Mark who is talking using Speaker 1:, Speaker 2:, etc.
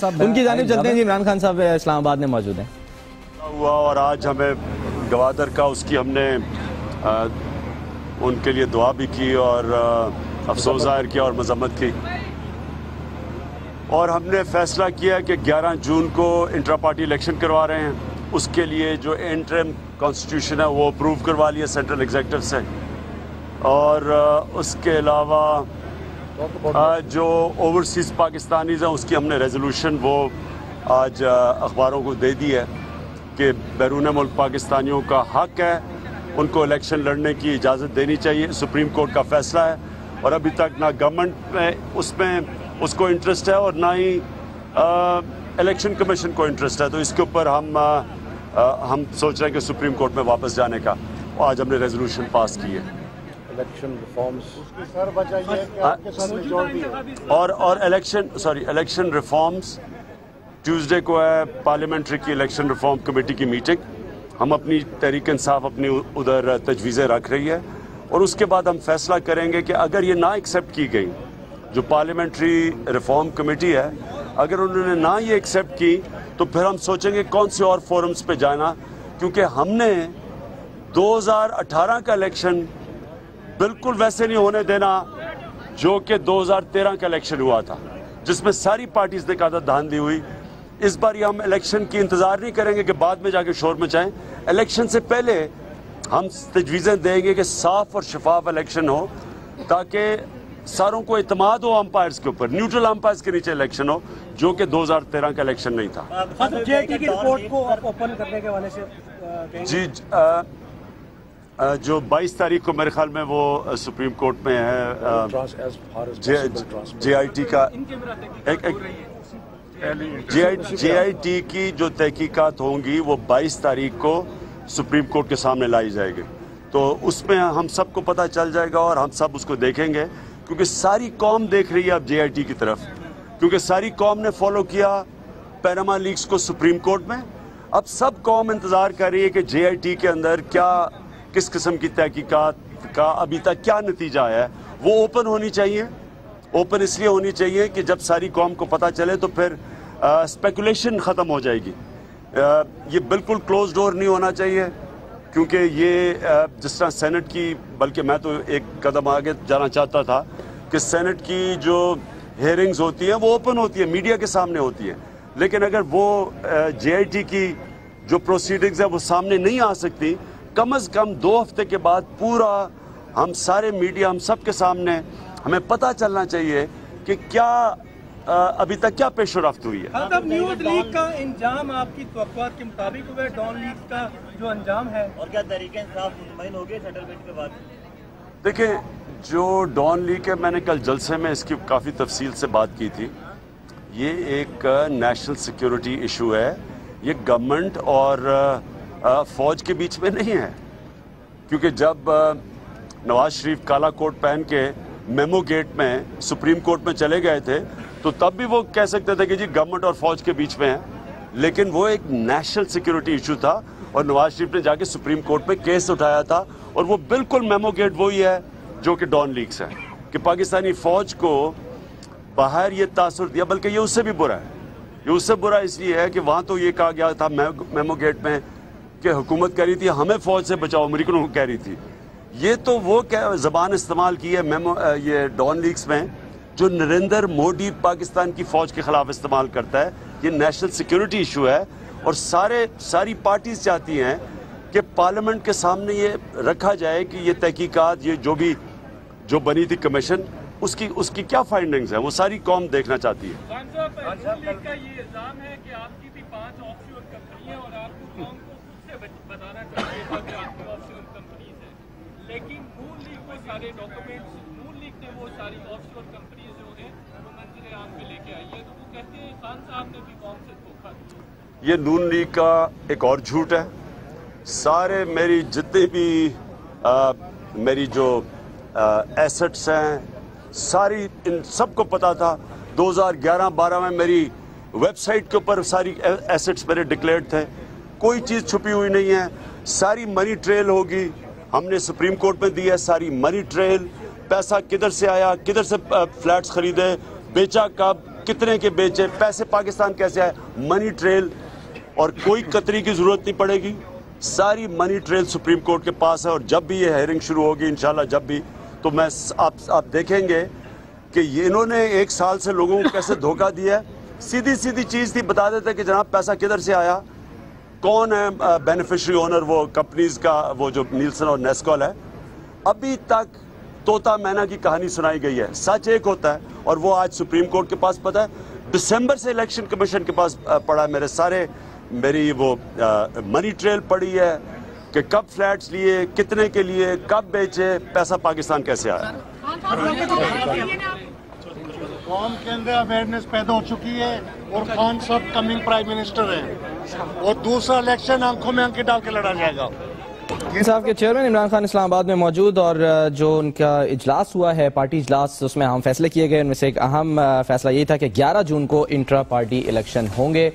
Speaker 1: उनकी जानिब चलते हैं। इमरान खान साहब इस्लामाबाद में मौजूद हैं
Speaker 2: हुआ और आज हमें गवादर का उसकी हमने उनके लिए दुआ भी की और अफसोस जाहिर किया और मजम्मत की और हमने फैसला किया कि 11 जून को इंट्रा पार्टी इलेक्शन करवा रहे हैं। उसके लिए जो इंटरिम कॉन्स्टिट्यूशन है वो अप्रूव करवा लिया सेंट्रल एग्जीक्यूटिव से और उसके अलावा जो ओवरसीज़ पाकिस्तानीज़ हैं उसकी हमने रेजोल्यूशन वो आज अखबारों को दे दी है कि बैरून मुल्क पाकिस्तानियों का हक है, उनको इलेक्शन लड़ने की इजाज़त देनी चाहिए। सुप्रीम कोर्ट का फैसला है और अभी तक ना गवर्नमेंट में उसमें उसको इंटरेस्ट है और ना ही इलेक्शन कमीशन को इंटरेस्ट है। तो इसके ऊपर हम सोच रहे हैं कि सुप्रीम कोर्ट में वापस जाने का और आज हमने रेजोल्यूशन पास की है।
Speaker 3: इलेक्शन रिफॉर्म्स
Speaker 2: और इलेक्शन रिफॉर्म्स ट्यूसडे को है पार्लियामेंट्री की इलेक्शन रिफॉर्म कमेटी की मीटिंग। हम अपनी तहरीक इंसाफ अपनी उधर तजवीज़ें रख रही है और उसके बाद हम फैसला करेंगे कि अगर ये ना एक्सेप्ट की गई जो पार्लियामेंट्री रिफॉर्म कमेटी है, अगर उन्होंने ना ये एक्सेप्ट की तो फिर हम सोचेंगे कौन से और फोरम्स पे जाना, क्योंकि हमने 2018 का इलेक्शन बिल्कुल वैसे नहीं होने देना जो कि 2013 का इलेक्शन हुआ था जिसमें सारी पार्टीज ने कहा धांधली हुई। इस बार हम इलेक्शन की इंतजार नहीं करेंगे कि बाद में जाके शोर मचाएं। इलेक्शन से पहले हम तजवीज़ें देंगे कि साफ और शफाफ इलेक्शन हो ताकि सारों को इत्मीद हो अंपायर्स के ऊपर, न्यूट्रल अंपायर्स के नीचे इलेक्शन हो, जो कि 2013 का इलेक्शन नहीं था।
Speaker 4: जेआईटी की रिपोर्ट को ओपन करने के हवाले से
Speaker 2: जी जो 22 तारीख को मेरे ख्याल में वो सुप्रीम कोर्ट में है जेआईटी का जेआईटी की जो तहकीकात होंगी वो 22 तारीख को सुप्रीम कोर्ट के सामने लाई जाएगी। तो उसमें हम सबको पता चल जाएगा और हम सब उसको देखेंगे, क्योंकि सारी कौम देख रही है अब जेआईटी की तरफ, क्योंकि सारी कौम ने फॉलो किया पैनामा लीक्स को सुप्रीम कोर्ट में। अब सब कौम इंतज़ार कर रही है कि जेआईटी के अंदर क्या किस किस्म की तहकीकात का अभी तक क्या नतीजा है। वो ओपन होनी चाहिए। ओपन इसलिए होनी चाहिए कि जब सारी कौम को पता चले तो फिर स्पेकुलेशन ख़त्म हो जाएगी। ये बिल्कुल क्लोज डोर नहीं होना चाहिए, क्योंकि ये जिस तरह सेनेट की, बल्कि मैं तो एक कदम आगे जाना चाहता था कि सेनेट की जो हेयरिंग्स होती हैं वो ओपन होती है, मीडिया के सामने होती है, लेकिन अगर वो जेआईटी की जो प्रोसीडिंग्स है वो सामने नहीं आ सकती, कम से कम 2 हफ्ते के बाद पूरा हम सारे मीडिया हम सब के सामने हमें पता चलना चाहिए कि क्या अभी तक क्या पेशरफ्त हुई है।
Speaker 4: अब न्यूज़ लीक का इंजाम आपकी तवक्कुआत के मुताबिक हुआ, डॉन लीक का जो अंजाम है, और क्या तरीके इंसाफ मुतमईन हो गए सेटलमेंट के बाद?
Speaker 2: देखिए, जो डॉन लीक है, मैंने कल जलसे में इसकी काफ़ी तफसील से बात की थी। ये एक नेशनल सिक्योरिटी इशू है, ये गवर्नमेंट और फौज के बीच में नहीं है, क्योंकि जब नवाज शरीफ काला कोट पहन के मेमो गेट में सुप्रीम कोर्ट में चले गए थे तो तब भी वो कह सकते थे कि जी गवर्नमेंट और फौज के बीच में है, लेकिन वो एक नेशनल सिक्योरिटी इशू था और नवाज शरीफ ने जाके सुप्रीम कोर्ट में केस उठाया था और वो बिल्कुल मेमो गेट वही है जो कि डॉन लीक्स है, कि पाकिस्तानी फौज को बाहर ये तासुर दिया। बल्कि ये उससे भी बुरा है, ये उससे बुरा इसलिए है कि वहाँ तो ये कहा गया था मेमो गेट में कि हुकूमत कह रही थी हमें फौज से बचाओ, अमेरिकनों को कह रही थी। ये तो वो क्या ज़बान इस्तेमाल की है ये डॉन लीक्स में, जो नरेंद्र मोदी पाकिस्तान की फ़ौज के ख़िलाफ़ इस्तेमाल करता है। ये नेशनल सिक्योरिटी इशू है और सारी पार्टीज चाहती हैं कि पार्लियामेंट के सामने ये रखा जाए कि ये तहकीकात, ये जो बनी थी कमीशन, उसकी क्या फाइंडिंग्स हैं, वो सारी कौम देखना चाहती है।
Speaker 5: का ये इल्जाम है कि आपकी भी 5 ऑफशोर कंपनियां और आपको कौम को खुद से बताना चाहिए था कि आपकी ऑफशोर कंपनीज है, लेकिन नून लीग को सारे डॉक्यूमेंट्स, नून लीग ने वो सारी ऑफशोर कंपनीज जो हैं वो मंजिल आम पे लेके आई है। तो वो कहते हैं खान साहब ने भी कौम से धोखा दिया।
Speaker 2: ये नून लीग का एक और झूठ है। सारे मेरी जितने भी मेरी जो एसेट्स हैं, सारी इन सबको पता था। 2011-12 में मेरी वेबसाइट के ऊपर सारी एसेट्स मेरे डिक्लेयर्ड थे, कोई चीज़ छुपी हुई नहीं है। सारी मनी ट्रेल होगी, हमने सुप्रीम कोर्ट में दी है सारी मनी ट्रेल, पैसा किधर से आया, किधर से फ्लैट्स खरीदे, बेचा कब, कितने के बेचे, पैसे पाकिस्तान कैसे आए, मनी ट्रेल, और कोई कतरी की जरूरत नहीं पड़ेगी। सारी मनी ट्रेल सुप्रीम कोर्ट के पास है और जब भी ये हेयरिंग शुरू होगी इंशाल्लाह, जब भी, तो मैं आप देखेंगे कि ये इन्होंने 1 साल से लोगों को कैसे धोखा दिया है। सीधी सीधी चीज़ थी, बता देते कि जनाब पैसा किधर से आया, कौन है बेनिफिशियरी ओनर वो कंपनीज का, वो जो नीलसन और नेस्कॉल है। अभी तक तोता मैना की कहानी सुनाई गई है। सच एक होता है और वो आज सुप्रीम कोर्ट के पास पता है, दिसंबर से इलेक्शन कमीशन के पास पड़ा है। मेरी वो मनी ट्रेल पड़ी है कि कब फ्लैट्स लिए, कितने के लिए, कब बेचे, पैसा पाकिस्तान कैसे आया।
Speaker 3: कौम के अंदर अवेयरनेस पैदा हो चुकी है और खान साहब कमिंग प्राइम मिनिस्टर हैं और दूसरा इलेक्शन आंखों में आंखें डाल के लड़ा जाएगा।
Speaker 1: साहब के चेयरमैन इमरान खान इस्लामाबाद में मौजूद, और जो उनका इजलास हुआ है, पार्टी इजलास, उसमें अहम फैसले किए गए। उनमें से एक अहम फैसला ये था कि 11 जून को इंट्रा पार्टी इलेक्शन होंगे।